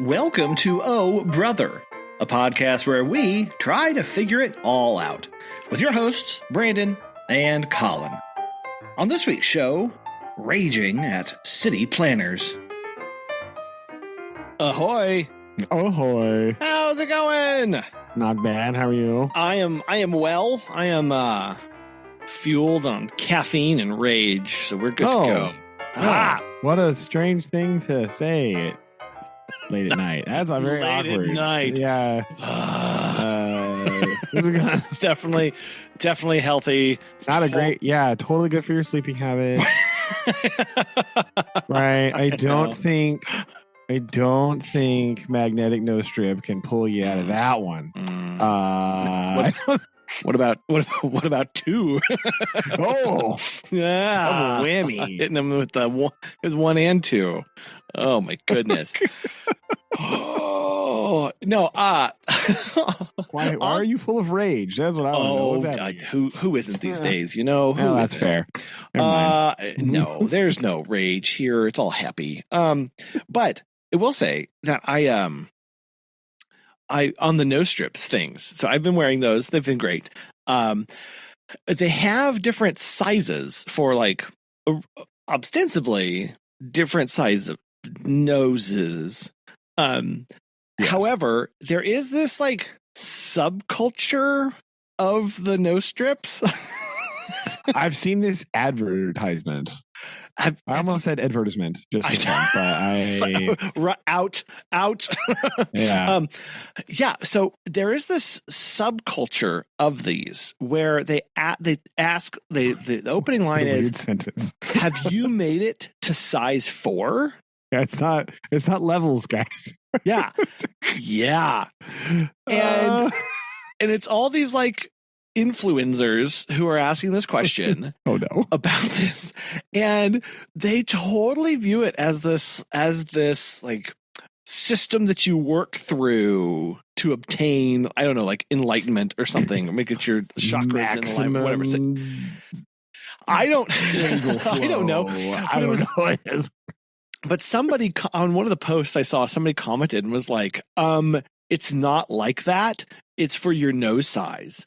Welcome to Oh Brother, a podcast where we try to figure it all out, with your hosts, Brandon and Collin. On this week's show, raging at city planners. Ahoy! Ahoy! How's it going? Not bad. How are you? I am well. I am fueled on caffeine and rage, so we're good to go. Ah, what a strange thing to say late at night. That's a very late awkward. At night. Yeah. Definitely healthy. It's not a great. Yeah, totally good for your sleeping habit. Right. I don't think magnetic no strip can pull you out of that one. What about two? Oh, yeah, double whammy. Hitting them with one and two. Oh my goodness. Oh no. Why are you full of rage? That's what I want to know. Who isn't these days? You know. Well, that's fair. No, there's no rage here. It's all happy. But I will say that I on the no strips things. So I've been wearing those. They've been great. They have different sizes for like ostensibly different size of noses. Yes. However, there is this like subculture of the no strips. I've seen this advertisement. I almost said advertisement just for fun, but out. Yeah. So there is this subculture of these where they ask the opening line is sentence. Have you made it to size 4? Yeah, it's not levels, guys. Yeah. And it's all these like influencers who are asking this question about this, and they totally view it as this like system that you work through to obtain, I don't know, like enlightenment or something, or make it your chakras in alignment, whatever. I don't know. But somebody on one of the posts I saw, somebody commented and was like, it's not like that. It's for your nose size.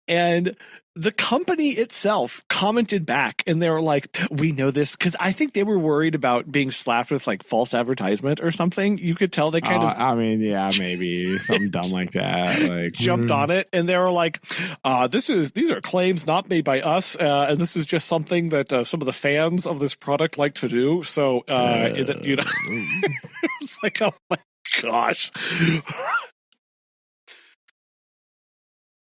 And the company itself commented back, and they were like, we know this, because I think they were worried about being slapped with like false advertisement or something. You could tell they kind of, I mean, yeah, maybe something dumb like that. Like jumped on it, and they were like, these are claims not made by us, and this is just something that some of the fans of this product like to do. So it's like, oh my gosh.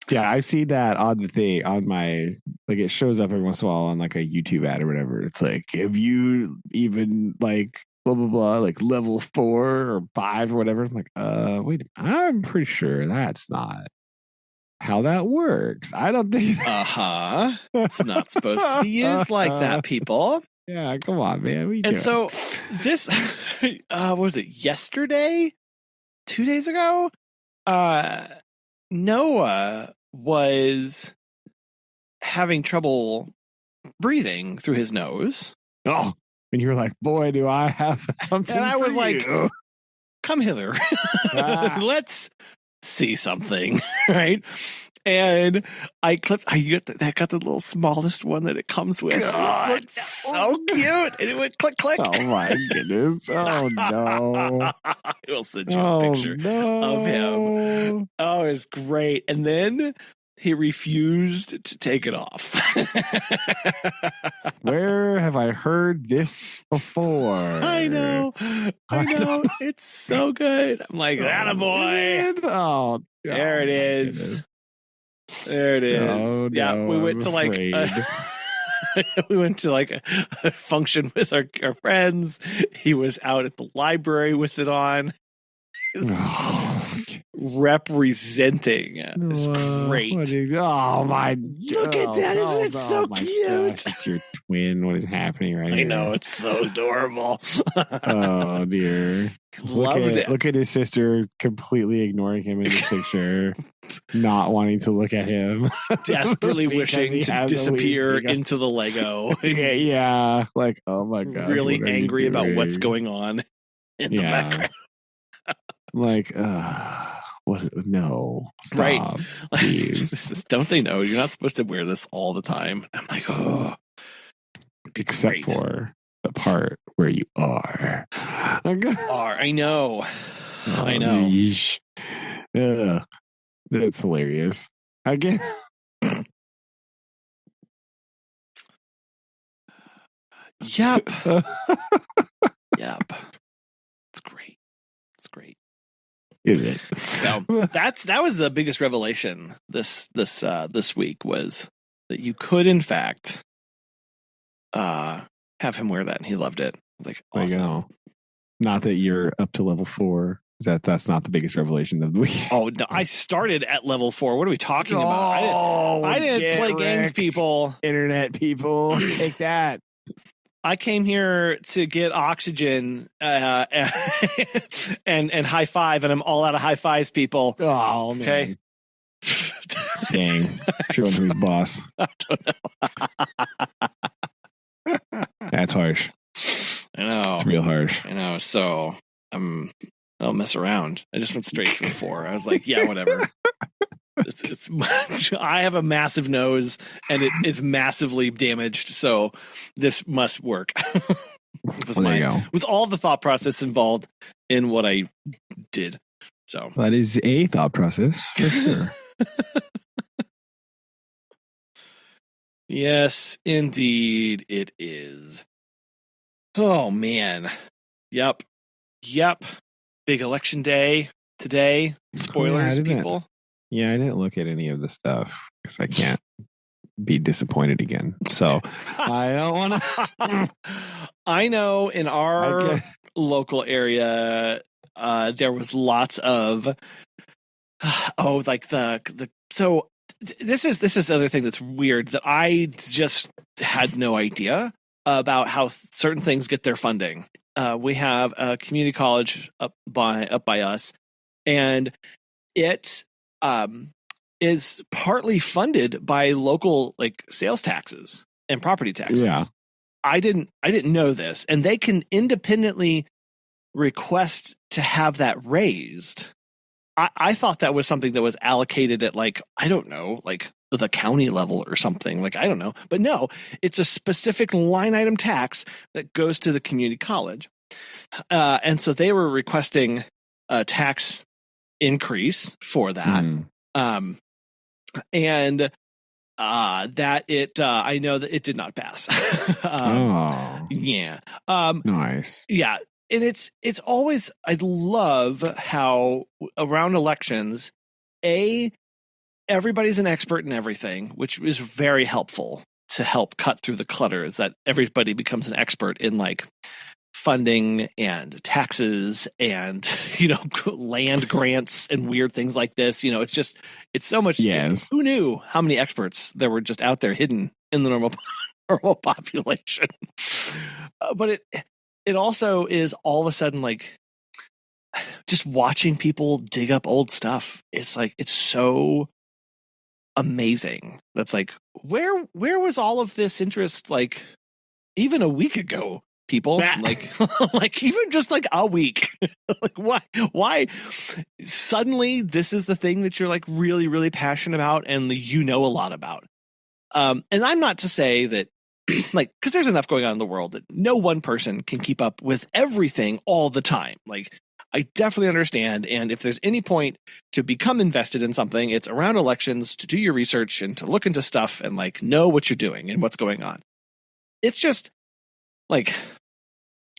Yeah, I see that on the thing on my, like, it shows up every once in a while on like a YouTube ad or whatever. It's like, have you even like blah blah blah, like level 4 or 5 or whatever? I'm like, wait, I'm pretty sure that's not how that works. I don't think it's not supposed to be used like that, people. Yeah, come on, man. And so this what was it, yesterday? 2 days ago? Noah was having trouble breathing through his nose. Oh, and you're like, boy, do I have something. And I was like, come hither. Let's see something. Right. And I got the little smallest one that it comes with. God, it looked so cute. And it went click, click. Oh my goodness. Oh no. I will send you a picture of him. Oh, it's great. And then he refused to take it off. Where have I heard this before? I know. It's so good. I'm like, attaboy. Oh, there it is. Goodness. There it is. Oh, yeah, no, we went to like a function with our friends. He was out at the library with it on. Representing. It's great. Oh my! Look at that! Isn't it so cute? Gosh, it's your twin. What is happening right here? I know, it's so adorable. Oh dear! Loved it. Look at his sister completely ignoring him in the picture, not wanting to look at him, desperately wishing to disappear into the Lego. Yeah, like, oh my god! Really angry about what's going on in the background. Like, what? No, stop, right? please. Don't they know you're not supposed to wear this all the time? I'm like, oh, except for the part where you are. I know. I know. Yeesh. That's hilarious. Again. Yep. Yep. It's great. It's great. Is it? So that was the biggest revelation this week, was that you could in fact have him wear that, and he loved it. Like, awesome. Not that you're up to level 4. That's not the biggest revelation of the week. Oh no, I started at level 4. What are we talking about? I didn't play games, people. Internet people, take that. I came here to get oxygen and high five, and I'm all out of high fives, people. Oh, man. Okay. Dang. Show him who's boss. I don't know. That's harsh. I know. It's real harsh. I know. So I don't mess around. I just went straight for the 4. I was like, yeah, whatever. It's I have a massive nose and it is massively damaged, so this must work. Was all the thought process involved in what I did. So that is a thought process for sure. Yes, indeed it is. Oh man. Yep. Big election day today. Spoilers, people. Yeah, I didn't look at any of the stuff because I can't be disappointed again. So I don't want to. I know in our local area, there was lots of so this is the other thing that's weird, that I just had no idea about how certain things get their funding. We have a community college up by us, and it is partly funded by local sales taxes and property taxes. Yeah. I didn't know this, and they can independently request to have that raised. I thought that was something that was allocated at I don't know, the county level or something. I don't know, but no, it's a specific line item tax that goes to the community college. And so they were requesting a tax increase for that. And that it I know that it did not pass. Yeah. Nice. Yeah. And it's always, I love how around elections, everybody's an expert in everything, which is very helpful to help cut through the clutter, is that everybody becomes an expert in funding and taxes and land grants and weird things like this. It's so much. Yes. Who knew how many experts there were just out there hidden in the normal population? But it also is all of a sudden just watching people dig up old stuff. It's it's so amazing. That's where was all of this interest even a week ago? People even just a week. Why suddenly this is the thing that you're really, really passionate about and a lot about. And I'm not to say that because there's enough going on in the world that no one person can keep up with everything all the time. I definitely understand. And if there's any point to become invested in something, it's around elections, to do your research and to look into stuff and know what you're doing and what's going on. It's just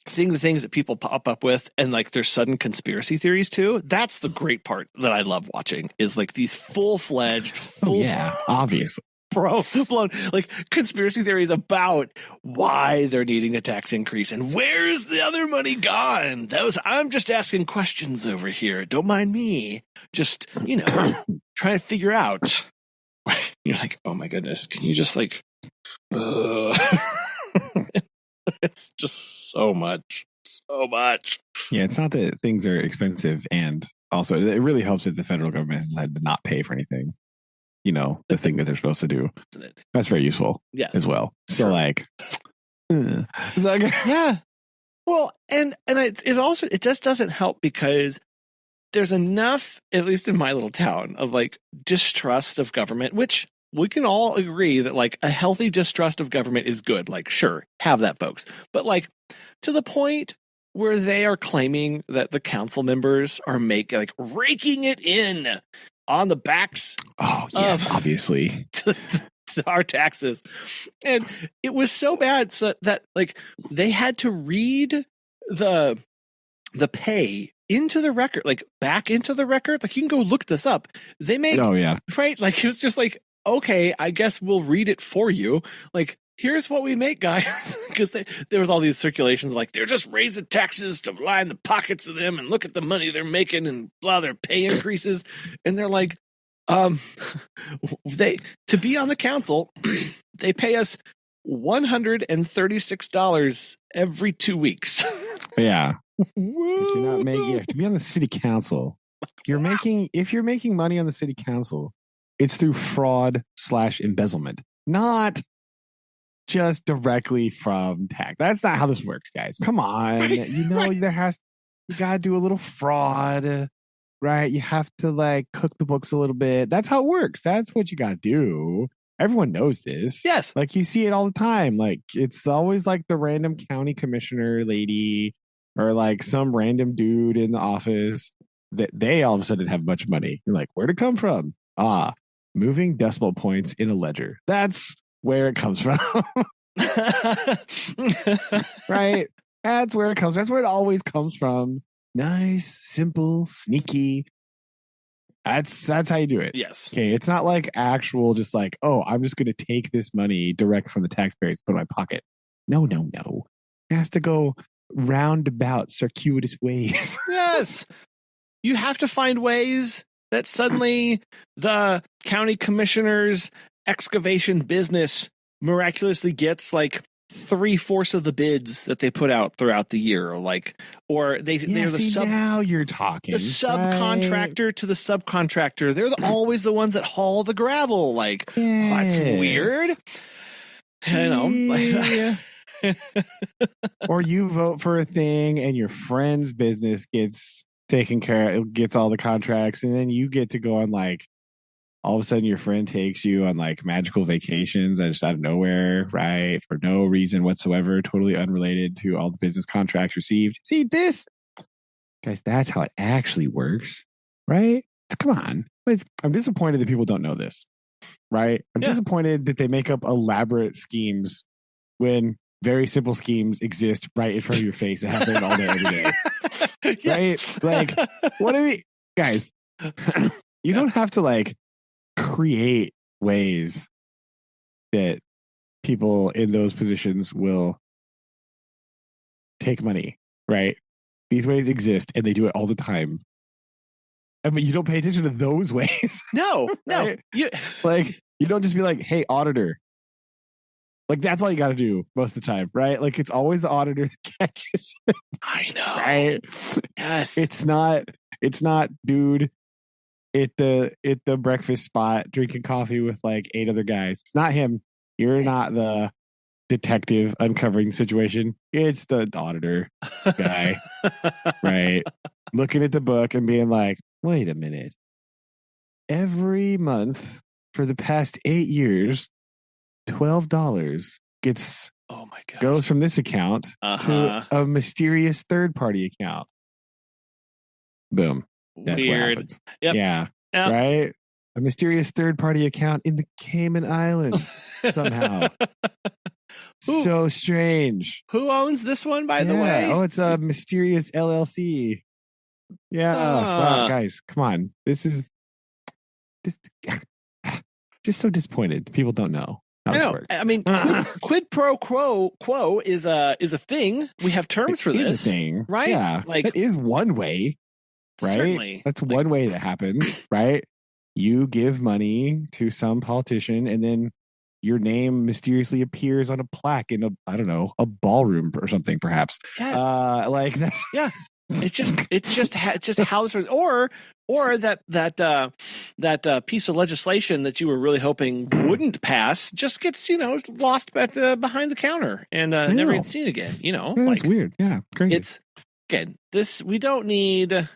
seeing the things that people pop up with, and there's sudden conspiracy theories too. That's the great part that I love watching, is these full-fledged, obviously blown conspiracy theories about why they're needing a tax increase and where's the other money gone. I'm just asking questions over here. Don't mind me. Just trying to figure out. You're oh my goodness, can you just it's just so much. Yeah, it's not that things are expensive, and also it really helps that the federal government has decided to not pay for anything. The thing that they're supposed to do. That's very useful. Yes. As well. So is that okay? Yeah. Well, and it also, it just doesn't help because there's enough, at least in my little town, of like distrust of government, which we can all agree that like a healthy distrust of government is good. Like, sure, have that, folks. But like to the point where they are claiming that the council members are raking it in on the backs. Oh, yes, obviously. Our taxes. And it was so bad so that like they had to read the pay into the record, like back into the record. Like you can go look this up. They make, right? Like it was just like, okay, I guess we'll read it for you. Like, here's what we make, guys. Because there was all these circulations like they're just raising taxes to line the pockets of them and look at the money they're making and blah, their pay increases. And they're like, to be on the council, they pay us $136 every 2 weeks. Yeah. You're not making to be on the city council. If you're making money on the city council, it's through fraud / embezzlement, not just directly from tax. That's not how this works, guys. Come on. You know, you gotta do a little fraud, right? You have to like cook the books a little bit. That's how it works. That's what you gotta do. Everyone knows this. Yes. Like you see it all the time. Like it's always like the random county commissioner lady or like some random dude in the office that they all of a sudden have much money. You're like, where'd it come from? Moving decimal points in a ledger. That's where it comes from. Right? That's where it comes. That's where it always comes from. Nice, simple, sneaky. That's how you do it. Yes. Okay. It's not like actual, just like, oh, I'm just going to take this money direct from the taxpayers, put it in my pocket. No. It has to go roundabout, circuitous ways. Yes. You have to find ways that suddenly the county commissioner's excavation business miraculously gets like 3/4 of the bids that they put out throughout the year, or they're the now you're talking the subcontractor to the subcontractor. They're always the ones that haul the gravel. Like, that's weird. I know. Or you vote for a thing and your friend's business gets taken care of, gets all the contracts, and then you get to go on like, all of a sudden your friend takes you on like magical vacations just out of nowhere, right? For no reason whatsoever, totally unrelated to all the business contracts received. See this? Guys, that's how it actually works, right? Come on. I'm disappointed that people don't know this, right? I'm disappointed that they make up elaborate schemes when very simple schemes exist right in front of your face and happen all day, every day. Yes. Right? Like, what do we, guys, you don't have to like create ways that people in those positions will take money, right? These ways exist and they do it all the time. I mean, you don't pay attention to those ways. No. Right? You don't just be like, hey, auditor. Like, that's all you got to do most of the time, right? Like, it's always the auditor that catches it. I know. Right? Yes. It's not, dude, at the breakfast spot drinking coffee with like 8 other guys. It's not him. You're not the detective uncovering the situation. It's the auditor guy, right? Looking at the book and being like, wait a minute. Every month for the past 8 years, $12 goes from this account to a mysterious third-party account. Boom. That's what happens. Yep. Yeah. Right? A mysterious third-party account in the Cayman Islands somehow. So strange. Who owns this one, by the way? Oh, it's a mysterious LLC. Yeah. Wow, guys, come on. This just so disappointed. People don't know how this works. I mean, quid pro quo is a thing. We have terms for this. Is a thing, right? Yeah, like it is one way. Right? Certainly. That's one way that happens, right? You give money to some politician and then your name mysteriously appears on a plaque in a ballroom or something, perhaps. Yes. Like that's It's just how this works. Or that piece of legislation that you were really hoping wouldn't pass just gets lost behind the counter and never gets seen again. That's weird. Yeah, crazy. It's again, we don't need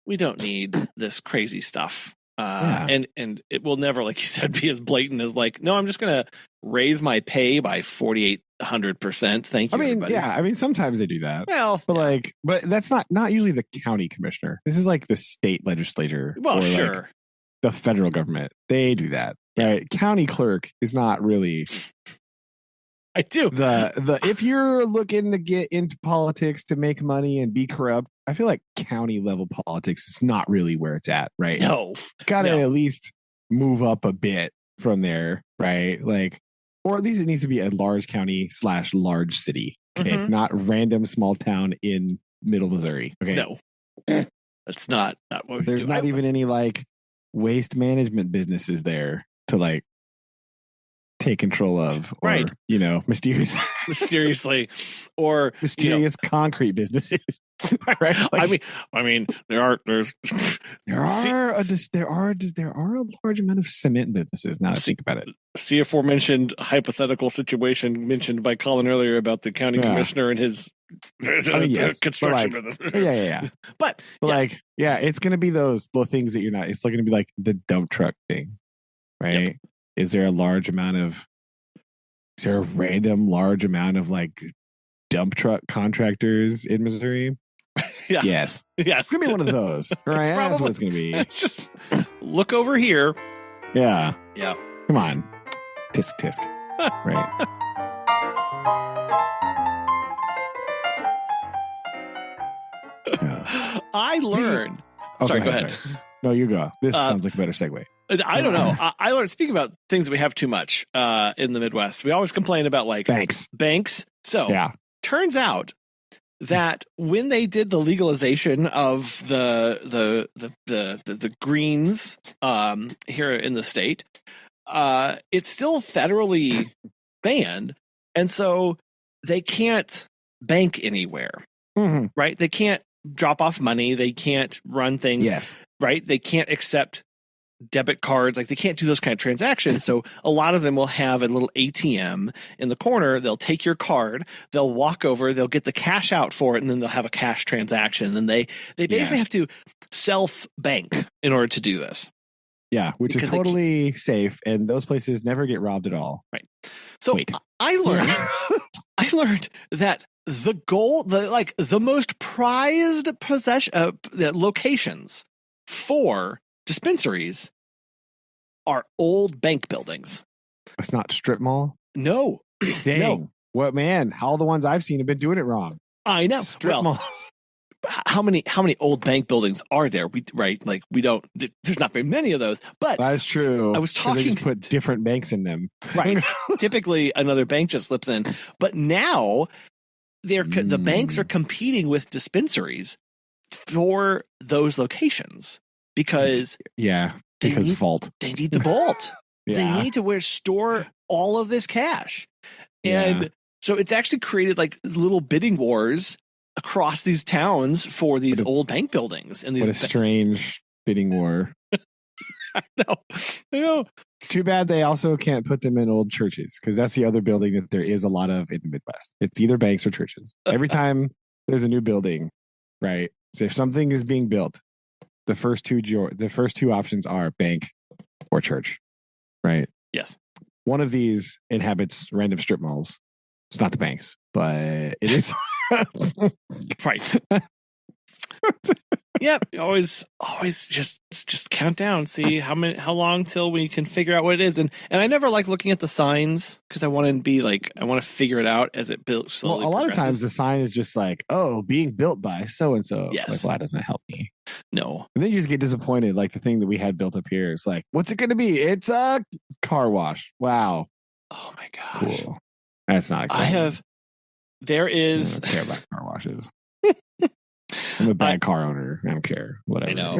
we don't need this crazy stuff. And it will never, like you said, be as blatant as like, no, I'm just going to raise my pay by 4,800%. Thank you. Everybody. I mean, sometimes they do that. Well, but that's not usually the county commissioner. This is like the state legislature. Well, sure. Like the federal government. They do that. Right. County clerk is not really. I do. The if you're looking to get into politics to make money and be corrupt, I feel like county level politics is not really where it's at, right? No. Got to at least move up a bit from there, right? Like, or at least it needs to be a large county / large city, okay? Not random small town in middle Missouri. Okay. No. That's not what there's not even any like waste management businesses there to like take control of, or right. mysteriously or mysterious concrete businesses. Right? Like, I mean there are a large amount of cement businesses now to think about it. See aforementioned hypothetical situation mentioned by Collin earlier about the county commissioner and his construction business. But like, it's going to be those little things that you're not. It's going to be like the dump truck thing, right? Yep. Is there a random large amount of like dump truck contractors in Missouri? Yes. It's going to be one of those, right? That's what it's going to be. It's just look over here. Yeah. Yeah. Come on. Tisk tisk. Right. I learned. Sorry, go ahead. Sorry. No, you go. This sounds like a better segue. I don't know. I learned, speaking about things that we have too much in the Midwest, we always complain about like banks. So turns out that when they did the legalization of the greens here in the state, it's still federally banned, and so they can't bank anywhere. Right? They can't drop off money. They can't run things. Yes. Right? They can't accept debit cards. Like they can't do those kind of transactions. So a lot of them will have a little ATM in the corner. They'll take your card, they'll walk over, they'll get the cash out for it, and then they'll have a cash transaction. And they basically have to self bank in order to do this. Yeah, which is totally safe, and those places never get robbed at all. Right. So I learned that the goal, the most prized locations for dispensaries are old bank buildings. It's not strip mall? No. Dang. No. What, man? All the ones I've seen have been doing it wrong. I know. Strip malls. How many old bank buildings are there? There's not very many of those, but that's true. I was talking. They just put different banks in them. Right. Typically another bank just slips in, but now the banks are competing with dispensaries for those locations because vault. They need the vault. They need to store all of this cash. And so it's actually created like little bidding wars across these towns for these old bank buildings. And what a strange bidding war. I know. It's too bad they also can't put them in old churches, because that's the other building that there is a lot of in the Midwest. It's either banks or churches. Every time there's a new building, right? So if something is being built, the first two options are bank or church, right? Yes. One of these inhabits random strip malls. It's not the banks, but it is. Right. Yep. Always just count down. See how long till we can figure out what it is. And I never like looking at the signs because I want to figure it out as it builds slowly. Well, a lot of times the sign is just like, being built by so and so. Yes. Like, well, that doesn't help me. No. And then you just get disappointed. Like the thing that we had built up here is like, what's it going to be? It's a car wash. Oh my gosh. Cool. That's not exciting. There is. I don't care about car washes. I'm a bad car owner. I don't care. Whatever. I know.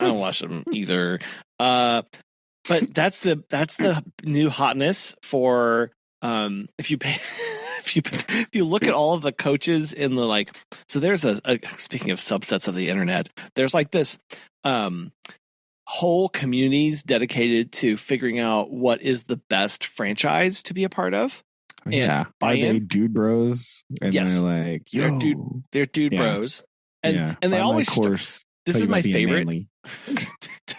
I don't watch them either. But that's the new hotness for if you look at all of the coaches in the so there's speaking of subsets of the internet, there's like this whole communities dedicated to figuring out what is the best franchise to be a part of. Yeah. Are they dude bros? And yes. They're like, yo. They're dude bros. And they always This is my favorite.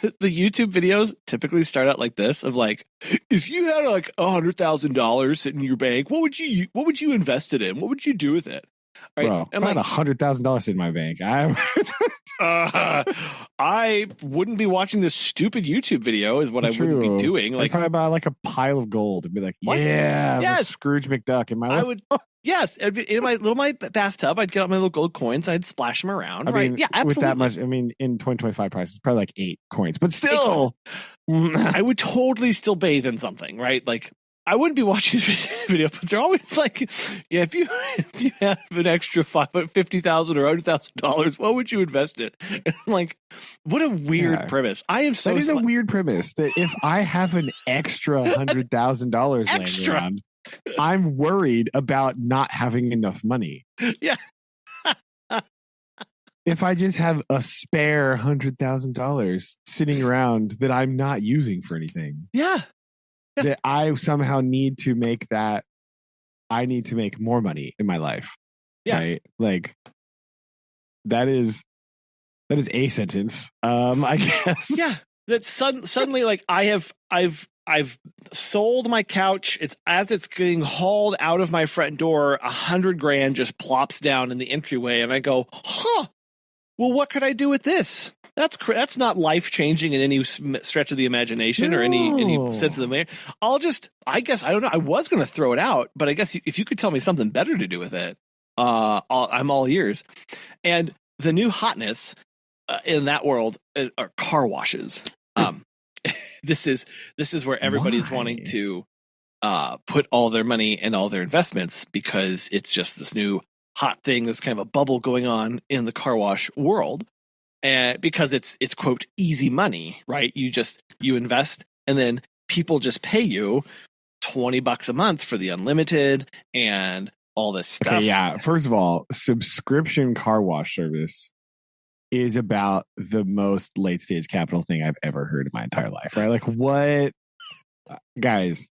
The YouTube videos typically start out like this: of like, if you had like $100,000 sitting in your bank, what would you invest it in? What would you do with it? Right? Bro, if I had $100,000 in my bank, I wouldn't be watching this stupid YouTube video. Is what I wouldn't be doing. Like, I'd probably buy like a pile of gold and be like, what? Yeah, yes, Scrooge McDuck in my life. I would. Yes, in my bathtub, I'd get out my little gold coins. I'd splash them around. Right? Yeah, absolutely. With that much, I mean, in 2025 prices, probably like 8 coins, but still, I would totally still bathe in something, right? Like, I wouldn't be watching this video, but they're always like, yeah, if you have an extra $50,000 or $100,000, what would you invest in? And I'm like, what a weird premise. I am so. That is a weird premise. That if I have an extra $100,000 laying around, I'm worried about not having enough money. Yeah. If I just have a spare $100,000 sitting around that I'm not using for anything. Yeah. That I somehow need to make that. I need to make more money in my life. Yeah. Right? Like that is a sentence. I guess. Yeah. That's suddenly like I've sold my couch. It's getting hauled out of my front door. $100,000 just plops down in the entryway, and I go, huh. Well, what could I do with this? That's not life changing in any stretch of the imagination or any sense of the matter. I guess I don't know. I was going to throw it out, but I guess if you could tell me something better to do with it, I'm all ears. And the new hotness in that world are car washes. This is where everybody is wanting to put all their money and all their investments, because it's just this new hot thing. There's kind of a bubble going on in the car wash world, and because it's quote easy money, right? You invest, and then people just pay you $20 a month for the unlimited and all this stuff. Okay, yeah. First of all, subscription car wash service is about the most late stage capital thing I've ever heard in my entire life, right? Like, what? Guys,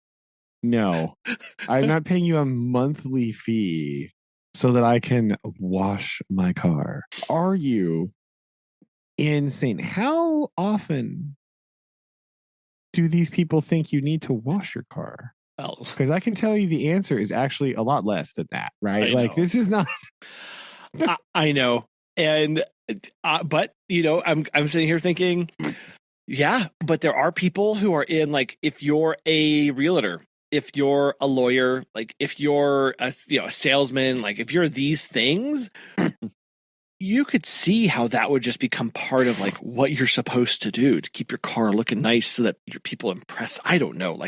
no. I'm not paying you a monthly fee so that I can wash my car. Are you insane? How often do these people think you need to wash your car? Well, because I can tell you the answer is actually a lot less than that, right? Like, this is not. I know. And but I'm sitting here thinking, yeah, but there are people who are in, like, if you're a realtor, if you're a lawyer, like if you're a salesman, like if you're these things, you could see how that would just become part of like what you're supposed to do to keep your car looking nice so that your people impress. I don't know.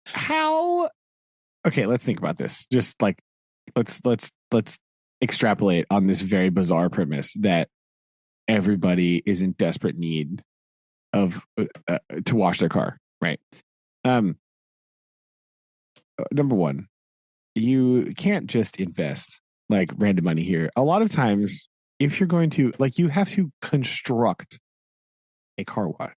How? Okay, let's think about this. Just like let's extrapolate on this very bizarre premise that everybody is in desperate need of to wash their car, right? Number one, you can't just invest like random money here. A lot of times, if you're going to, like, you have to construct a car wash,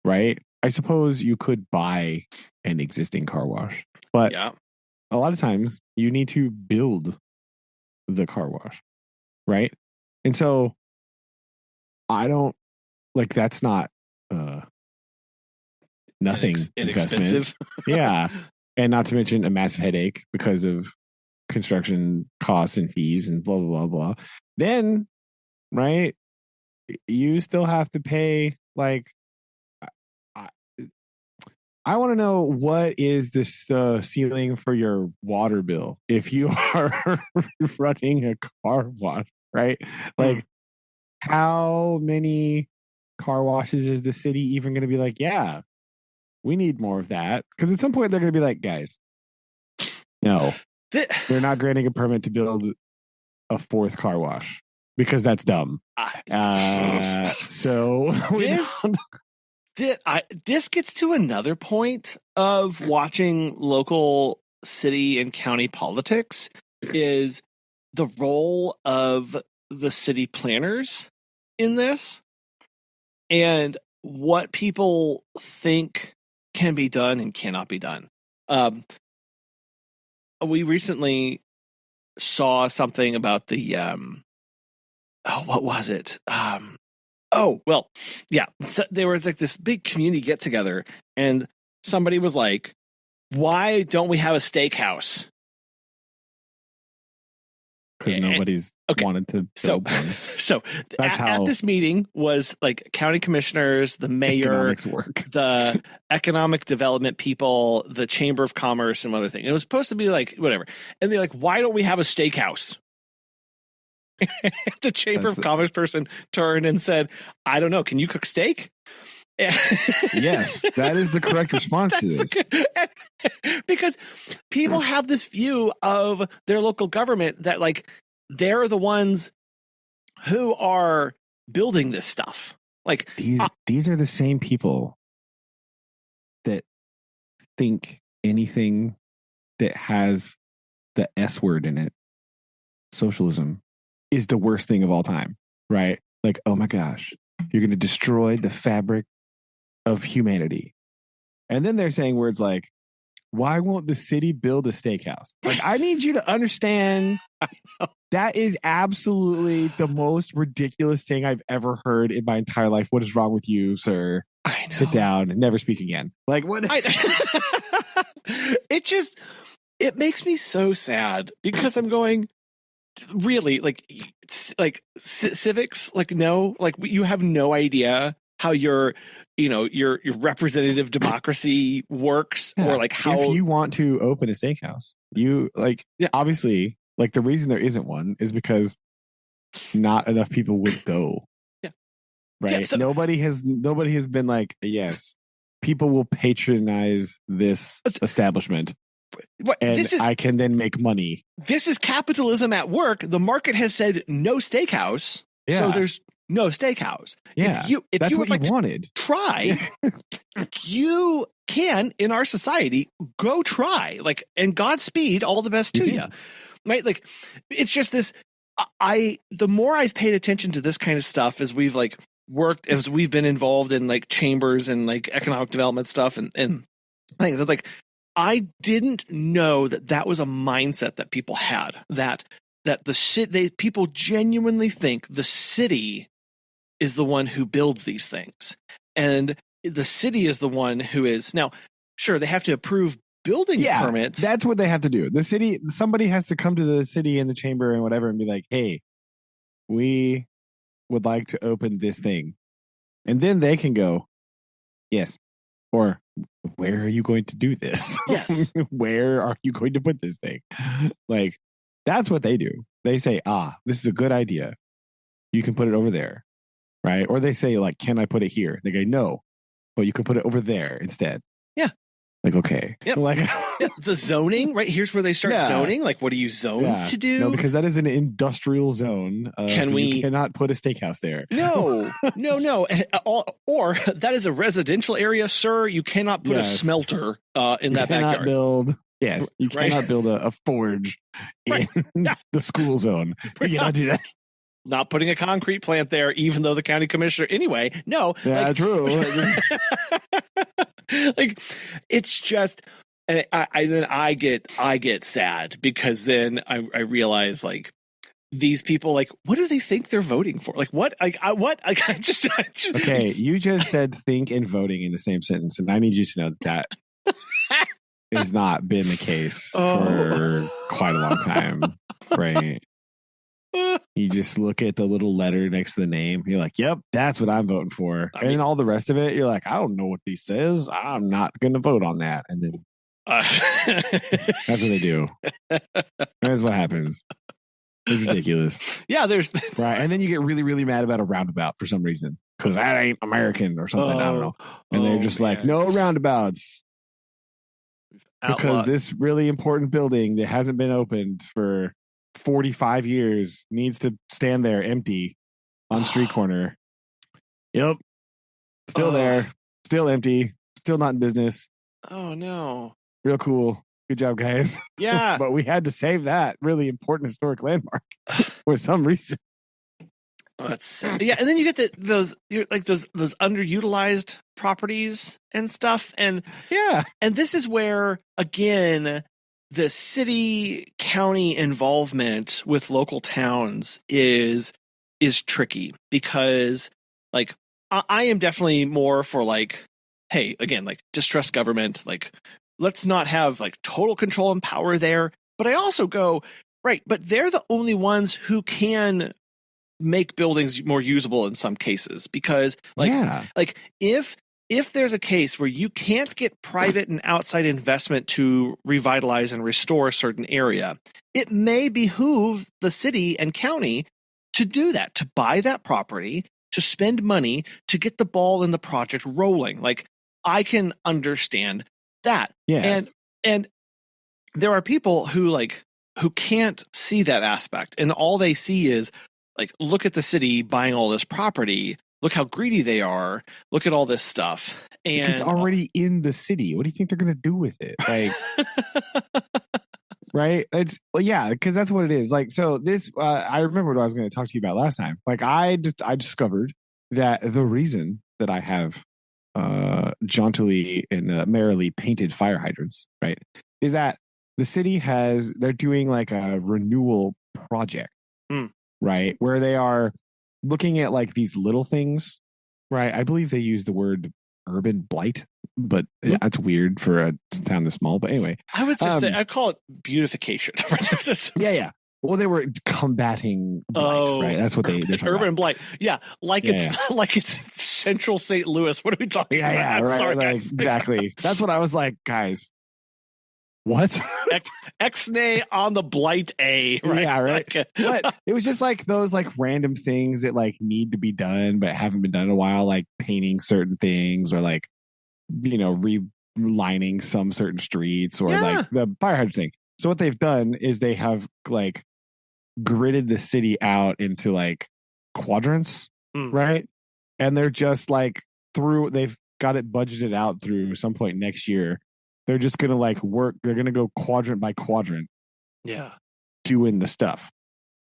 right? I suppose you could buy an existing car wash, but a lot of times you need to build the car wash, right? And so I don't like, that's not nothing inexpensive. Yeah. And not to mention a massive headache because of construction costs and fees and blah, blah, blah, blah. Then, right, you still have to pay, like, I want to know, what is this ceiling for your water bill if you are running a car wash, right? Like, how many car washes is the city even going to be like, yeah, we need more of that? Because at some point they're going to be like, guys, no, they're not granting a permit to build a fourth car wash because that's dumb. So this gets to another point of watching local city and county politics, is the role of the city planners in this and what people think can be done and cannot be done. We recently saw something about the what was it? Oh, well, yeah. So there was like this big community get together, and somebody was like, why don't we have a steakhouse? Because nobody's wanted to build one. So that's at this meeting was like county commissioners, the mayor, the economic development people, the chamber of commerce, and other thing. It was supposed to be like whatever. And they're like, why don't we have a steakhouse? The chamber of commerce person turned and said, I don't know. Can you cook steak? Yes, that is the correct response to this. Because people have this view of their local government that like they're the ones who are building this stuff. Like these are the same people that think anything that has the S word in it, socialism, is the worst thing of all time, right? Like, oh my gosh, you're going to destroy the fabric of humanity. And then they're saying words like, why won't the city build a steakhouse? Like, I need you to understand that is absolutely the most ridiculous thing I've ever heard in my entire life. What is wrong with you, sir? I know. Sit down and never speak again. Like, what? It makes me so sad because I'm going, really, like civics, like, no, like you have no idea how your representative democracy works, or like how if you want to open a steakhouse, you obviously, like, the reason there isn't one is because not enough people would go. Yeah. Right. Yeah, so, nobody has been like, yes, people will patronize this establishment. And I can then make money. This is capitalism at work. The market has said no steakhouse. Yeah. So there's no steakhouse. Yeah. If that's you what would like wanted. To try, you can, in our society, go try. Like, and Godspeed, all the best to you. Right? Like, it's just this. The more I've paid attention to this kind of stuff as we've like worked, as we've been involved in like chambers and like economic development stuff and things, it's like, I didn't know that was a mindset that people had, that the city, people genuinely think the city is the one who builds these things, and the city is the one who is now. Sure, they have to approve building permits. That's what they have to do. The city, somebody has to come to the city and the chamber and whatever and be like, "Hey, we would like to open this thing," and then they can go, "Yes," or, where are you going to do this? Yes. Where are you going to put this thing? Like, that's what they do. They say, this is a good idea. You can put it over there. Right. Or they say, like, can I put it here? They go, no, but you can put it over there instead. Yeah. Like, okay. Yep. Like, the zoning, right? Here's where they start zoning. Like, what do you zone to do? No, because that is an industrial zone. You cannot put a steakhouse there. No. Or that is a residential area, sir. You cannot put a smelter in that backyard. You cannot build a forge in the school zone. You cannot do that. Not putting a concrete plant there, even though the county commissioner. Anyway, no. Yeah, true. Like, it's just, and I get sad because then I realize, like, these people, like, what do they think they're voting for? Like, what? I just okay. You just said think and voting in the same sentence, and I need you to know that has not been the case for quite a long time, right? You just look at the little letter next to the name. You're like, yep, that's what I'm voting for. And all the rest of it, you're like, I don't know what this says. I'm not going to vote on that. And then that's what they do. That's what happens. It's ridiculous. Yeah, there's right. And then you get really, really mad about a roundabout for some reason because that ain't American or something. I don't know. And they're just like, no roundabouts. Because this really important building that hasn't been opened for 45 years needs to stand there empty on street corner. Yep. Still there. Still empty. Still not in business. Oh, no. Real cool. Good job, guys. Yeah. But we had to save that really important historic landmark for some reason. That's and then you get those underutilized properties and stuff, and this is where, again, the city county involvement with local towns is is tricky because like I am definitely more for like, hey, again, like distrust government, like let's not have like total control and power there. But I also go, right, but they're the only ones who can make buildings more usable in some cases because like if there's a case where you can't get private and outside investment to revitalize and restore a certain area, it may behoove the city and county to do that, to buy that property, to spend money to get the ball in the project rolling. Like I can understand that. Yes. And there are people who can't see that aspect, and all they see is like, look at the city buying all this property. Look how greedy they are. Look at all this stuff. And it's already in the city. What do you think they're going to do with it? Like, right? It's because that's what it is. Like, so this, I remember what I was going to talk to you about last time. Like, I discovered that the reason that I have jauntily and merrily painted fire hydrants, right, is that the city they're doing like a renewal project. Right, where they are looking at like these little things, right? I believe they use the word urban blight, but that's weird for a town this small. But anyway, I would just say I'd call it beautification. Yeah. Well, they were combating blight, right? That's what they're talking urban about. blight. Yeah, like it's Central St. Louis. What are we talking about? Yeah, right. Sorry, like, exactly. That's what I was like, guys. What? X-nay on the blight A, right? Yeah, right. But it was just like those like random things that like need to be done but haven't been done in a while, like painting certain things or like, you know, relining some certain streets or like the fire hydrant thing. So what they've done is they have like gridded the city out into like quadrants, right? And they're just like they've got it budgeted out through some point next year. They're just going to like work. They're going to go quadrant by quadrant. Yeah. Doing the stuff,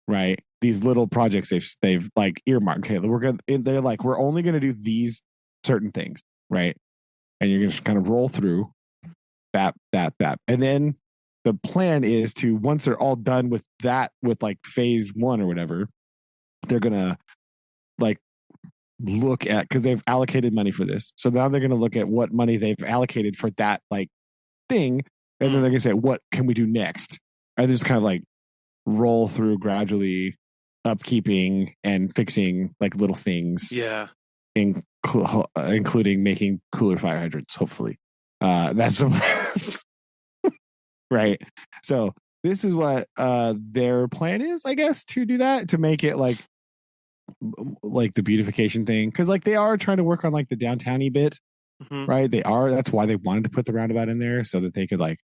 right? These little projects they've like earmarked. Okay, they're like, we're only going to do these certain things, right? And you're going to just kind of roll through that. And then the plan is to, once they're all done with that, with like phase 1 or whatever, they're going to like look at, because they've allocated money for this. So now they're going to look at what money they've allocated for that like thing, and then they're gonna say, what can we do next? And just kind of like roll through gradually upkeeping and fixing like little things, including making cooler fire hydrants, hopefully. That's right. So this is what their plan is, I guess, to do that, to make it like the beautification thing, because like they are trying to work on like the downtowny bit. Right, they are. That's why they wanted to put the roundabout in there, so that they could like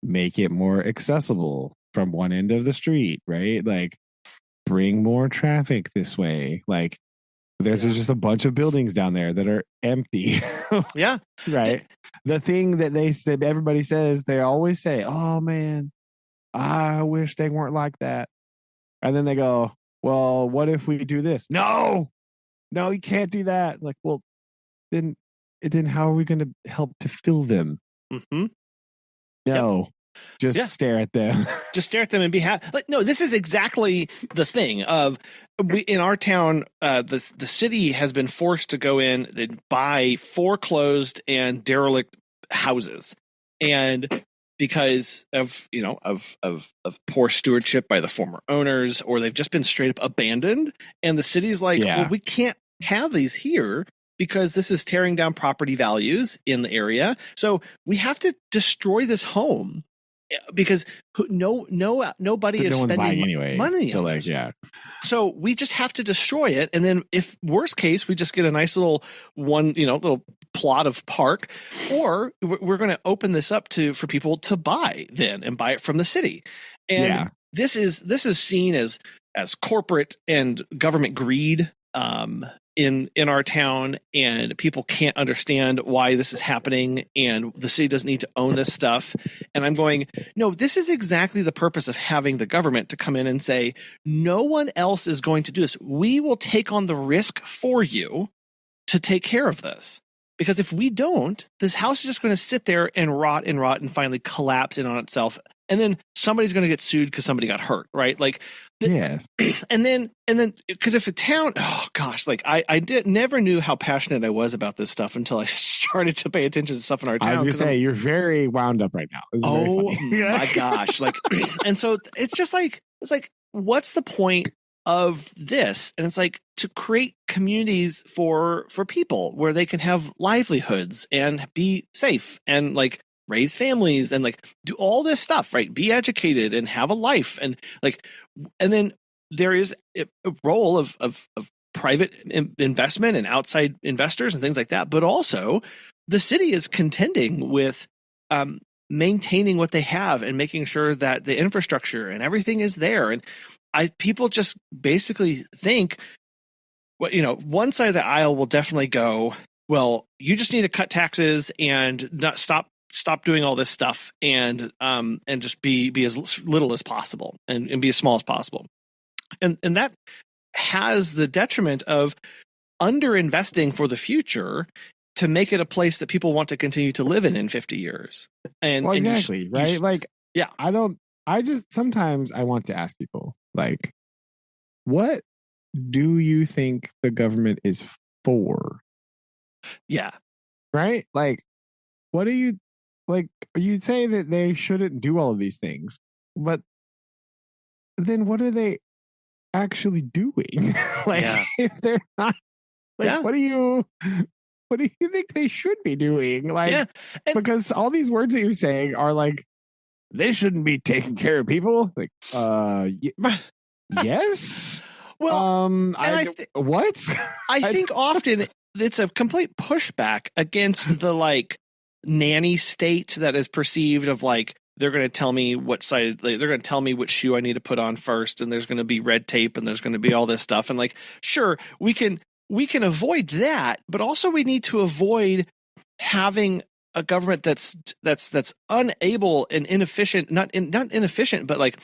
make it more accessible from one end of the street. Right, like bring more traffic this way. Like there's just a bunch of buildings down there that are empty. Yeah, right. The thing that everybody says, they always say, "Oh man, I wish they weren't like that," and then they go, "Well, what if we do this?" No, you can't do that. Like, well, then how are we going to help to fill them? No, just stare at them. Just stare at them and be happy. Like, no, this is exactly the thing of in our town. The city has been forced to go in and buy foreclosed and derelict houses, and because of poor stewardship by the former owners, or they've just been straight up abandoned, and the city's like, well, we can't have these here, because this is tearing down property values in the area. So we have to destroy this home, because nobody is spending money. So on this. So we just have to destroy it. And then if worst case, we just get a nice little little plot of park, or we're going to open this up for people to buy then and buy it from the city. And this is seen as corporate and government greed. In our town, and people can't understand why this is happening, and the city doesn't need to own this stuff. And I'm going, no, this is exactly the purpose of having the government to come in and say, no one else is going to do this. We will take on the risk for you to take care of this, because if we don't, this house is just going to sit there and rot and finally collapse in on itself. And then somebody's going to get sued because somebody got hurt, right? Like, yes. And then, because if a town, oh gosh, like I never knew how passionate I was about this stuff until I started to pay attention to stuff in our town. I was going to say, you're very wound up right now. Oh my gosh. Like, and so it's just like, what's the point of this? And it's like to create communities for people where they can have livelihoods and be safe and like raise families and like do all this stuff, right? Be educated and have a life. And like, and then there is a role of private investment and outside investors and things like that. But also the city is contending with maintaining what they have and making sure that the infrastructure and everything is there. And people just basically think, one side of the aisle will definitely go, well, you just need to cut taxes and not stop doing all this stuff and just be as little as possible and be as small as possible. And that has the detriment of underinvesting for the future to make it a place that people want to continue to live in 50 years. And well, exactly, right? Yeah. Sometimes I want to ask people, like, what do you think the government is for? Yeah. Right? Like, what do you, like, you'd say that they shouldn't do all of these things, but then what are they actually doing? If they're not, like, what do you think they should be doing? Like, because all these words that you're saying are like, they shouldn't be taking care of people. Like, yes. Well, what? I think often it's a complete pushback against the like nanny state that is perceived of like, they're going to tell me what side, they're going to tell me which shoe I need to put on first. And there's going to be red tape and there's going to be all this stuff. And like, sure, we can avoid that, but also we need to avoid having a government that's unable and inefficient, not inefficient, but like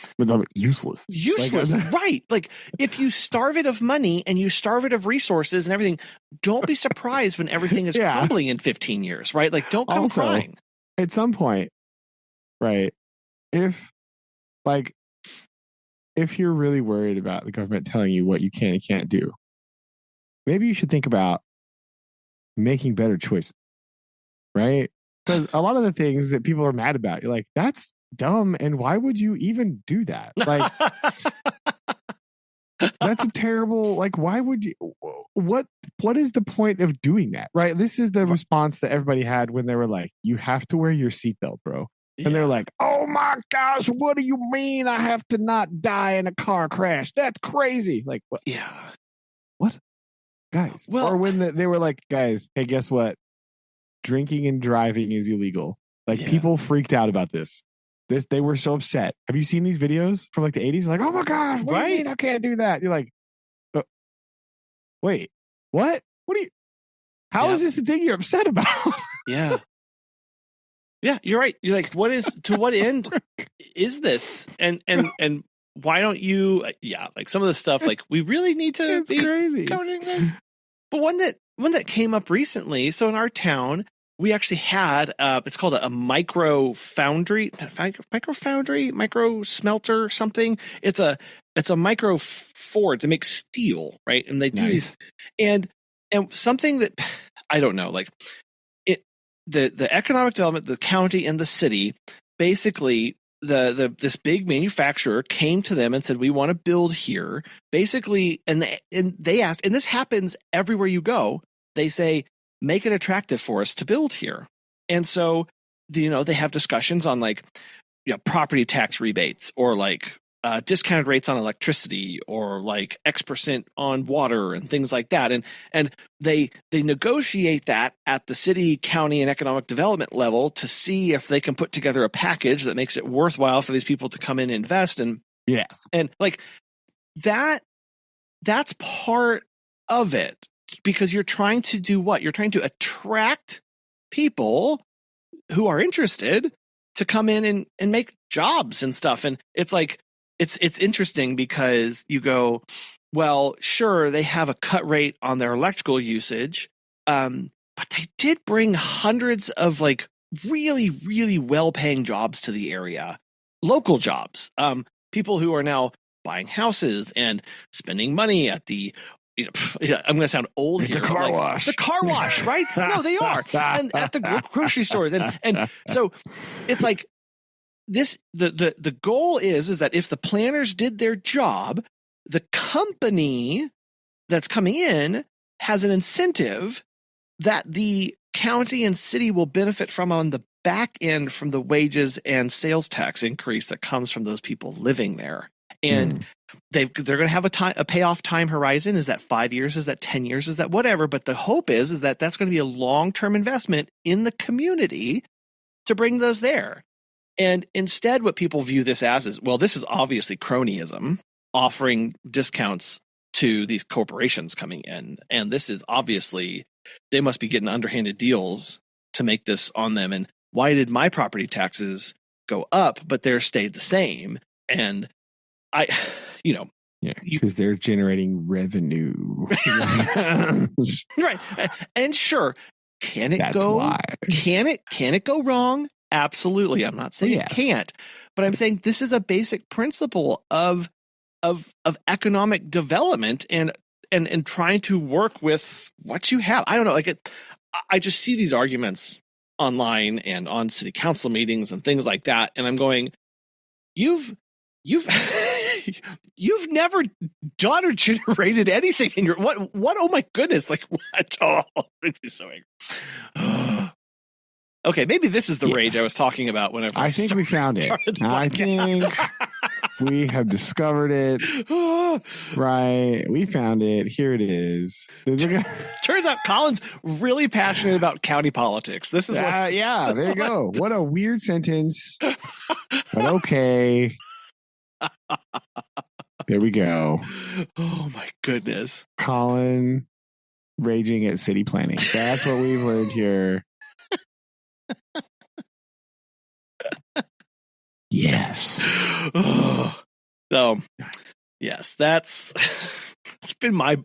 useless, right? Like if you starve it of money and you starve it of resources and everything, don't be surprised when everything is crumbling in 15 years, right? Like don't come crying. At some point, right? If you're really worried about the government telling you what you can and can't do, maybe you should think about making better choices, right? Because a lot of the things that people are mad about, you're like, that's dumb. And why would you even do that? Like, that's a terrible, like, why would you, what is the point of doing that? Right. This is the response that everybody had when they were like, you have to wear your seatbelt, bro. And they're like, oh my gosh, what do you mean I have to not die in a car crash? That's crazy. Like, what? Yeah. What? Guys. Well, or when they were like, guys, hey, guess what? Drinking and driving is illegal. Like people freaked out about this. They were so upset. Have you seen these videos from like the 80s? Like, oh my gosh, what do you mean I can't do that? You're like, wait, what? What do you? How is this the thing you're upset about? Yeah, you're right. You're like, to what end is this? And why don't you? Like some of the stuff, like we really need to be crazy covering this. But one that came up recently. So in our town, we actually had it's called a micro smelter, something. It's a micro forge to make steel, right? And they do these, and something that I don't know, like the economic development, the county and the city, basically this big manufacturer came to them and said, we want to build here, basically, and they asked, and this happens everywhere you go. They say, make it attractive for us to build here. And so, they have discussions on like, property tax rebates or like discounted rates on electricity or like X% on water and things like that. And they negotiate that at the city, county, and economic development level to see if they can put together a package that makes it worthwhile for these people to come in and invest. And and like that's part of it. Because you're trying to do what? You're trying to attract people who are interested to come in and make jobs and stuff. And it's like, it's interesting because you go, well, sure, they have a cut rate on their electrical usage. but they did bring hundreds of like really, really well-paying jobs to the area, local jobs. People who are now buying houses and spending money at the, I'm going to sound old here. The car wash. The car wash, right? No, they are. And at the grocery stores. And so it's like this, the goal is that if the planners did their job, the company that's coming in has an incentive that the county and city will benefit from on the back end from the wages and sales tax increase that comes from those people living there. And they're going to have a payoff time horizon. Is that 5 years? Is that 10 years? Is that whatever? But the hope is that that's going to be a long-term investment in the community to bring those there. And instead, what people view this as is, well, this is obviously cronyism, offering discounts to these corporations coming in. And this is obviously, they must be getting underhanded deals to make this on them. And why did my property taxes go up, but theirs stayed the same? And because they're generating revenue. Right. And sure, can it go wrong? Absolutely. I'm not saying it can't, but I'm saying this is a basic principle of economic development and trying to work with what you have. I don't know, I just see these arguments online and on city council meetings and things like that, and I'm going, you've never done or generated anything in your what oh my goodness, like what? Oh, it makes me so angry. Okay, maybe this is the rage I was talking about whenever I think we found it. I think we have discovered it. Right. We found it. Here it is. Turns out Collin's really passionate about county politics. This is there you go. What a weird sentence. But okay. There we go. Oh my goodness. Collin raging at city planning. That's what we've learned here. Yes. So, yes, it's been my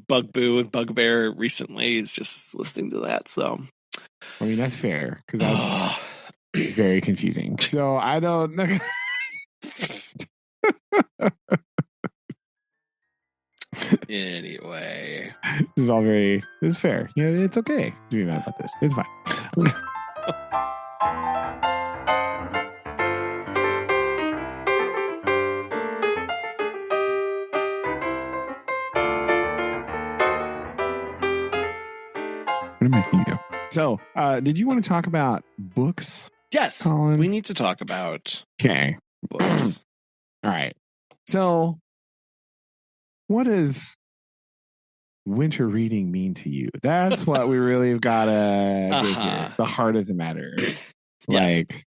bugaboo and bugbear recently, is just listening to that. So, I mean, that's fair because that's very confusing. So I don't know. Anyway, this is fair. Yeah, it's okay to be mad about this. It's fine. What am I thinking of? So, did you want to talk about books? Yes, Collin? We need to talk about books. All right. So, what does winter reading mean to you? That's what we really have got to get here. The heart of the matter. Like,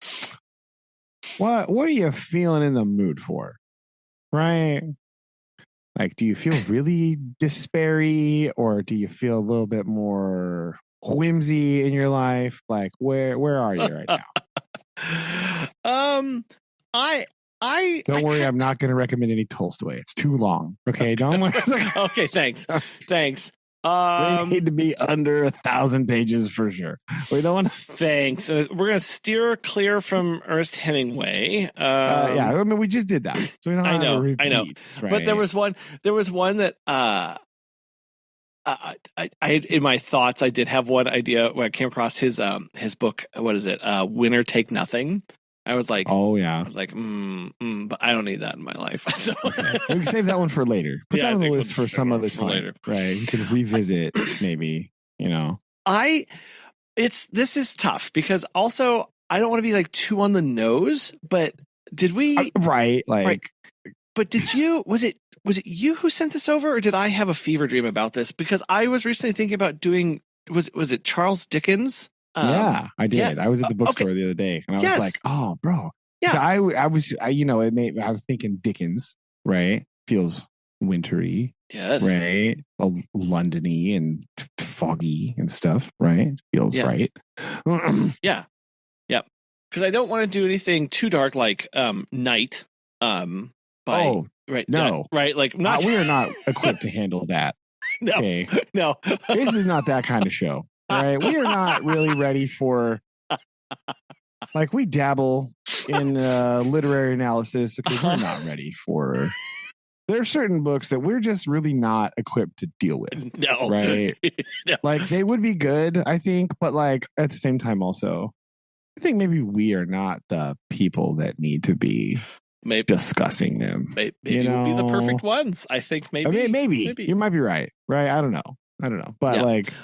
what are you feeling in the mood for? Right? Like, do you feel really despairy, or do you feel a little bit more whimsy in your life? Like, where are you right now? Don't worry, I'm not going to recommend any Tolstoy. It's too long. Okay, don't worry. Okay, thanks. They need to be under 1,000 pages for sure. We don't want. Thanks. We're going to steer clear from Ernest Hemingway. Yeah, I mean, we just did that, so we don't. I know. Right? But there was one that I in my thoughts, I did have one idea when I came across his book. What is it? Winner Take Nothing. I was like, oh yeah. I was like, but I don't need that in my life. So okay. We can save that one for later. Put that on the list for some other time. Later. Right. You can revisit maybe, this is tough because also I don't want to be like too on the nose, but did we right. But was it you who sent this over, or did I have a fever dream about this? Because I was recently thinking about doing, was it Charles Dickens? Yeah, I did. Yeah. I was at the bookstore the other day, and I was like, "Oh, bro." Yeah, I was thinking Dickens, right? Feels wintry, yes, right? Londony and foggy and stuff, right? Feels right. Yeah. Because I don't want to do anything too dark like Night. Right? No, right. Like not. We are not equipped to handle that. No, okay, no. This is not that kind of show. All right, we are not really ready for. Like, we dabble in literary analysis. Okay, we're not ready for. There are certain books that we're just really not equipped to deal with. No, right? No. Like, they would be good, I think, but like at the same time, also, I think maybe we are not the people that need to be discussing them. Maybe we'll be the perfect ones. I think maybe. I mean, maybe you might be right. I don't know, but like.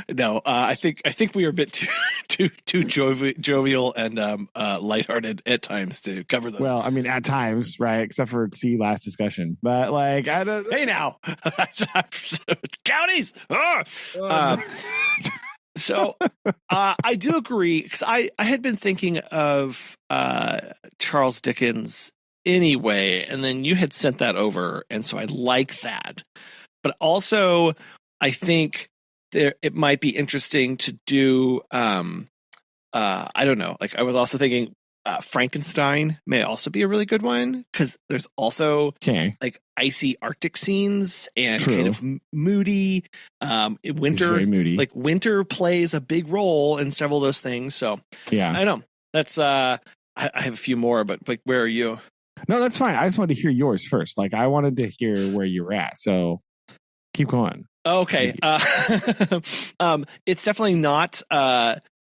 No, I think we are a bit too jovial and lighthearted at times to cover those. Well, I mean, at times, right? Except for last discussion, but like, I don't. Hey, now, counties. So I do agree, because I had been thinking of Charles Dickens anyway, and then you had sent that over, and so I like that. But also, I think it might be interesting to do. I don't know. Like, I was also thinking Frankenstein may also be a really good one, because there's also like icy Arctic scenes and kind of moody. Winter, very moody. Like, winter plays a big role in several of those things. So yeah, I know that's. I have a few more, but like, where are you? No, that's fine. I just wanted to hear yours first. Like, I wanted to hear where you were at. So keep going. Okay. It's definitely not.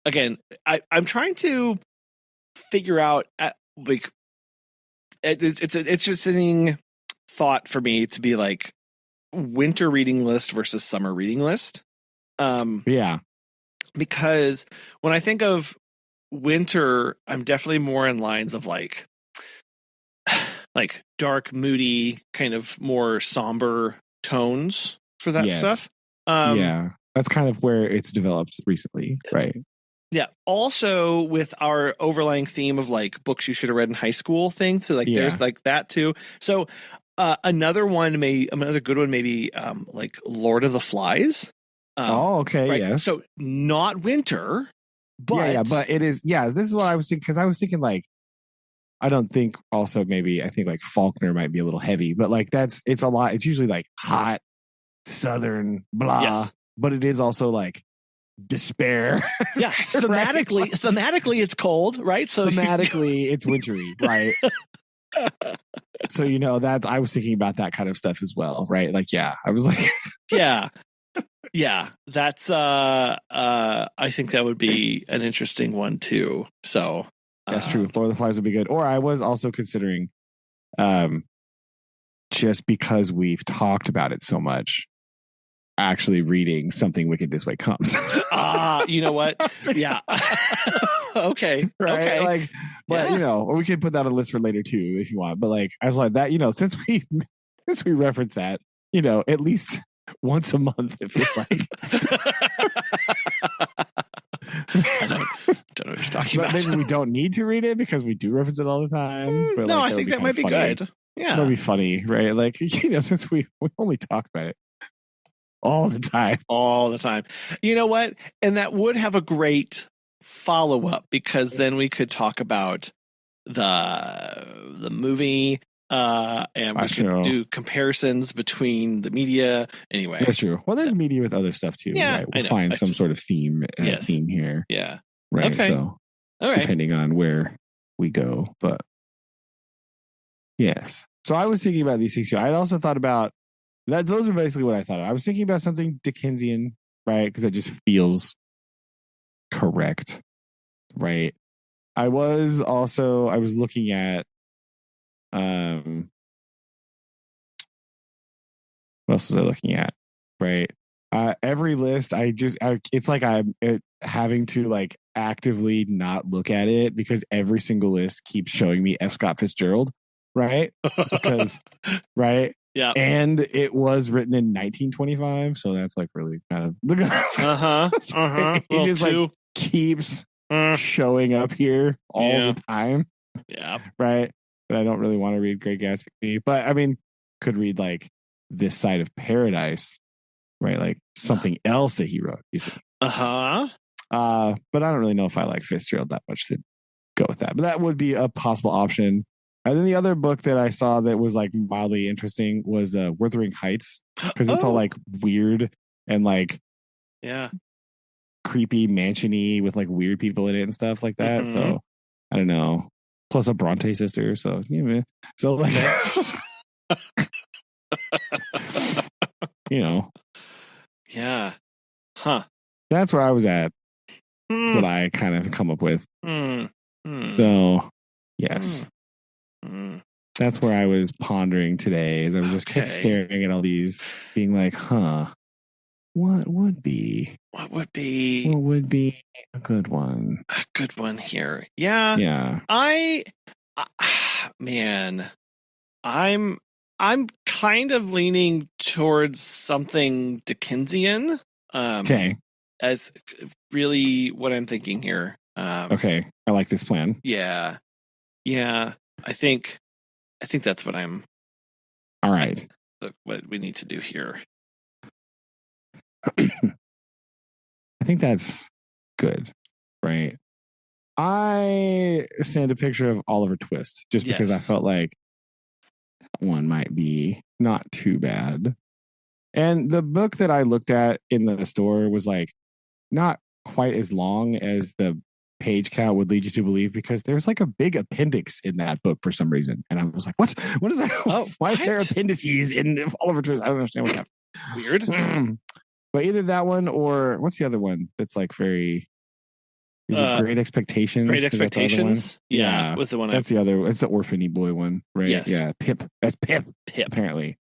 Again, I'm trying to figure out like it's an interesting thought for me to be like winter reading list versus summer reading list. Yeah, because when I think of winter, I'm definitely more in lines of like dark, moody, kind of more somber tones for that stuff. Yeah, that's kind of where it's developed recently, right? Yeah. Also, with our overlying theme of like books you should have read in high school things, so like there's like that too. So another good one maybe like Lord of the Flies. Okay, right? yes. So not winter, but but it is. Yeah, this is what I was thinking, because I was thinking like, I don't think also maybe I think like Faulkner might be a little heavy, but like it's a lot. It's usually like hot, southern, blah, but it is also like despair. Yeah, thematically it's cold, right? So thematically it's wintry, right? So that I was thinking about that kind of stuff as well, right? Like, yeah, I was like, yeah, that's I think that would be an interesting one too. So that's true. Lord of the Flies would be good. Or I was also considering, just because we've talked about it so much, actually reading Something Wicked This Way Comes. You know what? Yeah. Okay. Right. Okay. Like, but or we could put that on a list for later too, if you want. But like, I was like that, since we reference that, at least once a month, if it's like. I don't know what you're talking about. Maybe we don't need to read it because we do reference it all the time. But no, like, I think that might be good. Yeah. That'll be funny, right? Like, since we only talk about it all the time. You know what? And that would have a great follow-up, because then we could talk about the movie, and we could do comparisons between the media. Anyway, that's true. Well, there's media with other stuff too. Yeah, right? We'll find some sort of theme here. Yeah. Right. Okay. So, depending on where we go, but yes. So I was thinking about these things too. I also thought about that. Those are basically what I thought of. I was thinking about something Dickensian, right? Because it just feels correct, right? I was looking at what else was I looking at? Right. Every list, it's like I'm having to like actively not look at it, because every single list keeps showing me F. Scott Fitzgerald, right? Because, right? Yeah. And it was written in 1925, so that's like really kind of It just like keeps showing up here all the time. Yeah. Right. But I don't really want to read Great Gatsby. But I mean, could read like This Side of Paradise, right? Like something else that he wrote, you see. But I don't really know if I like Fitzgerald that much to go with that. But that would be a possible option. And then the other book that I saw that was like mildly interesting was Wuthering Heights, because it's all like weird and like creepy mansion-y with like weird people in it and stuff like that. Mm-hmm. So I don't know. Plus a Bronte sister. So like Yeah. Huh. That's where I was at. What I kind of come up with. So yes. That's where I was pondering today, as I was just kept staring at all these, being like, what would be a good one? A good one here. Yeah. Yeah. I'm kind of leaning towards something Dickensian. Okay. As really what I'm thinking here. Okay. I like this plan. Yeah. Yeah. I think that's what I'm. All right. What we need to do here. I think that's good, right? I sent a picture of Oliver Twist just because I felt like that one might be not too bad. And the book that I looked at in the store was like not quite as long as the page count would lead you to believe, because there's like a big appendix in that book for some reason. And I was like, what is that? Oh, why is there appendices in Oliver Twist? I don't understand what happened. Weird. But either that one or what's the other one that's like very... Is it Great Expectations? Great Expectations? Yeah. Was the one that's the other. It's the orphany boy one, right? Yes. Yeah. Pip. That's Pip. Apparently.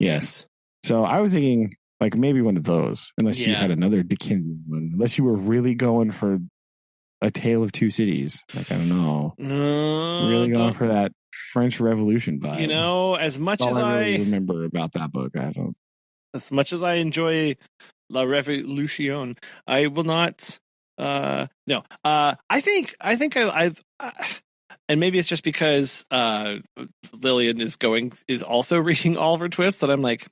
Yes. So I was thinking like maybe one of those, unless you had another Dickensian one, unless you were really going for A Tale of Two Cities. Like, I don't know. No. Really going for that French Revolution vibe. As much as I really remember about that book, I don't. As much as I enjoy La Révolution, I will not. No. I think I've and maybe it's just because Lillian is also reading Oliver Twist that I'm like,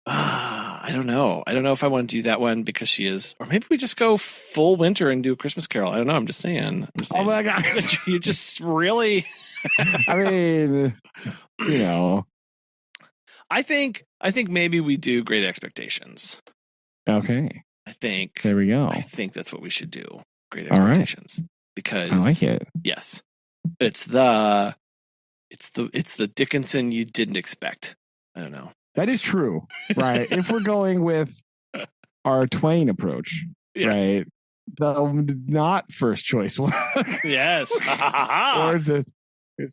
I don't know. I don't know if I want to do that one because she is, or maybe we just go full winter and do a Christmas Carol. I don't know. I'm just saying. Oh my God. You just really. I mean, I think maybe we do Great Expectations. Okay. I think there we go. I think that's what we should do. Great Expectations. Right. Because I like it. Yes. It's the Dickinson you didn't expect. I don't know. That is true. Right. If we're going with our Twain approach, right? The not first choice one. Yes. Or we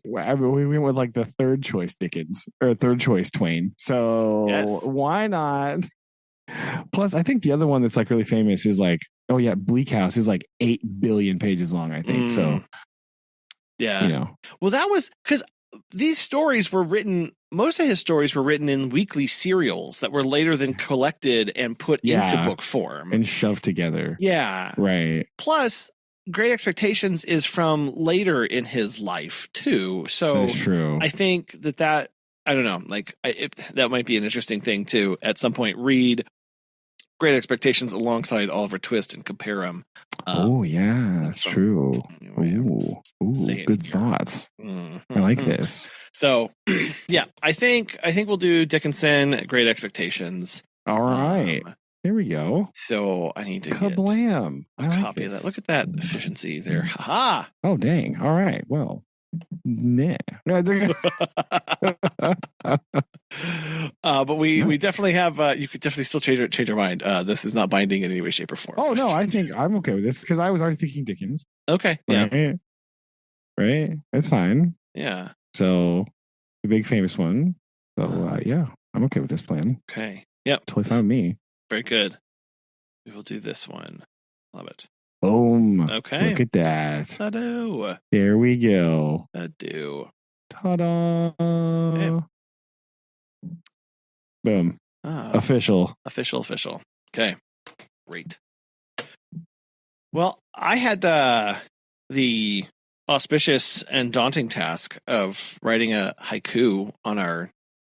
went with like the third choice Dickens or third choice Twain. So why not? Plus, I think the other one that's like really famous is like, Bleak House is like 8 billion pages long, I think. So, yeah. Well, that was because these stories were written. Most of his stories were written in weekly serials that were later then collected and put into book form and shoved together. Yeah. Right. Plus, Great Expectations is from later in his life too. So that is true. I think that I don't know, like that might be an interesting thing to at some point read Great Expectations alongside Oliver Twist and compare them. That's true. Good thoughts. Mm-hmm. I like this. So, I think we'll do Dickinson, Great Expectations. All right. There we go. So I need to Kablam. I like copy of that. Look at that efficiency there. Ha! Oh, dang. All right. Well, nah. But we definitely have. You could definitely still change our mind. This is not binding in any way, shape, or form. Oh no, I think I'm okay with this because I was already thinking Dickens. Okay. Yeah. Right. That's fine. Yeah. So the big famous one. So I'm okay with this plan. Okay. Yep. Totally fine with me. Very good. We will do this one. Love it. Boom. Okay. Look at that. Ta-do. There we go. Ta-do. Ta-da. Okay. Boom. Official. Okay. Great. Well, I had the auspicious and daunting task of writing a haiku on our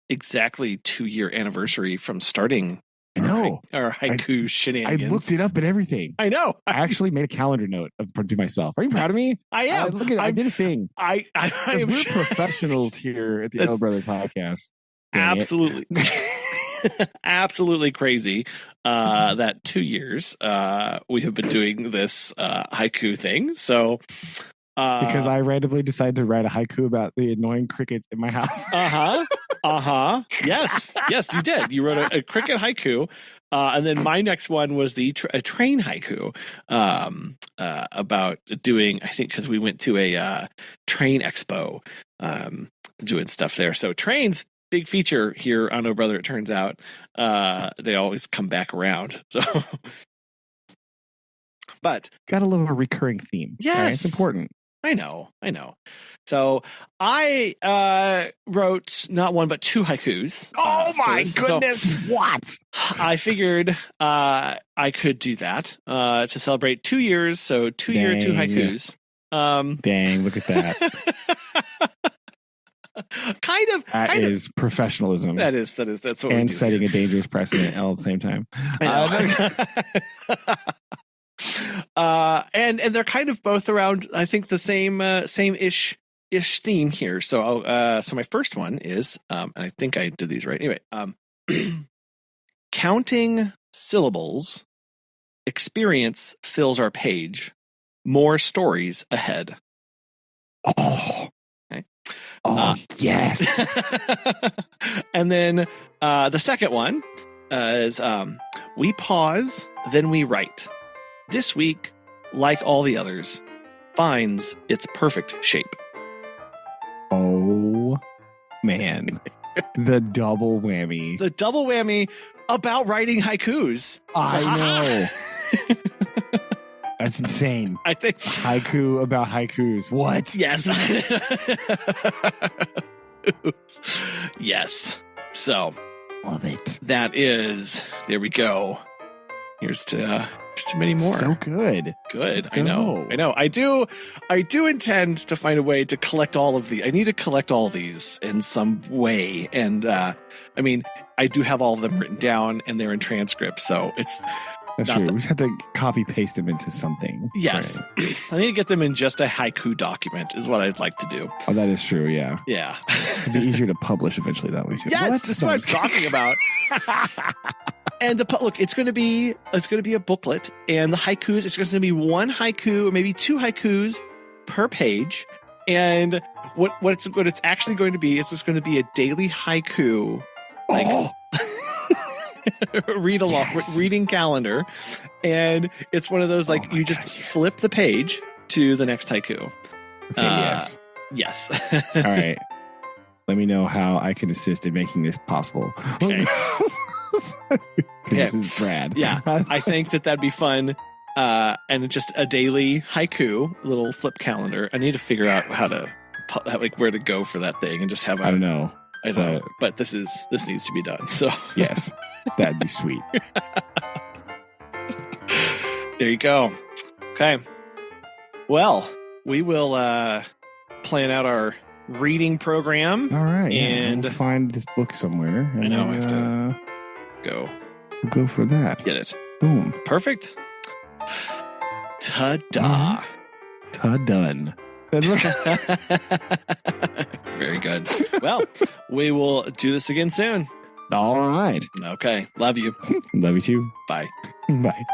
exactly 2-year anniversary from starting I know. Our haiku shenanigans. I looked it up and everything. I know. I actually made a calendar note to myself. Are you proud of me? I am. I did a thing. I am. We're professionals here at the Oh Brother podcast. Absolutely. Absolutely crazy that 2 years we have been doing this haiku thing. So because I randomly decided to write a haiku about the annoying crickets in my house. Yes, you did. You wrote a cricket haiku, and then my next one was a train haiku about doing. I think because we went to a train expo, doing stuff there. So trains. Big feature here on Oh Brother, it turns out. They always come back around. So, but gotta love a recurring theme. Yes, right? It's important. I know. So I wrote not one but 2 haikus. Oh my goodness! So what? I figured I could do that to celebrate 2 years. So 2 year 2 haikus. Dang! Look at that. That is professionalism. That's what we do. And setting a dangerous precedent all at the same time. And they're kind of both around, I think, the same ish theme here. So so my first one is and I think I did these right. Anyway, counting syllables, experience fills our page. More stories ahead. Oh. Yes. And then the second one is we pause, then we write. This week, like all the others, finds its perfect shape. Oh, man. The double whammy. The double whammy about writing haikus. I know. That's insane. I think haiku about haikus. What? Yes. Yes. So love it. That is. There we go. Here's to many more. So good. Good. I know. I do intend to find a way to collect all of these. I need to collect all of these in some way. And I mean, I do have all of them written down and they're in transcripts. So that's true. We just have to copy paste them into something. Yes. Right. I need to get them in just a haiku document is what I'd like to do. Oh, that is true. Yeah. Yeah. It'd be easier to publish eventually that way too. Yes, that's what I'm talking about. And look, it's going to be a booklet, and the haikus, it's going to be 1 haiku or maybe 2 haikus per page. And what it's actually going to be is it's going to be a daily haiku. Read along, reading calendar, and it's one of those you just flip the page to the next haiku. Okay, yes. All right. Let me know how I can assist in making this possible. Okay. This is Brad. Yeah, I think that'd be fun. And it's just a daily haiku, little flip calendar. I need to figure out how to where to go for that thing, and just have. I don't know. But this needs to be done. So yes, that'd be sweet. There you go. Okay. Well, we will plan out our reading program. All right, and we'll find this book somewhere. I know. I have to go for that. Get it. Boom. Perfect. Ta-da. Ta-done. Very good. Well, we will do this again soon. All right. Okay. Love you. Love you too. Bye. Bye.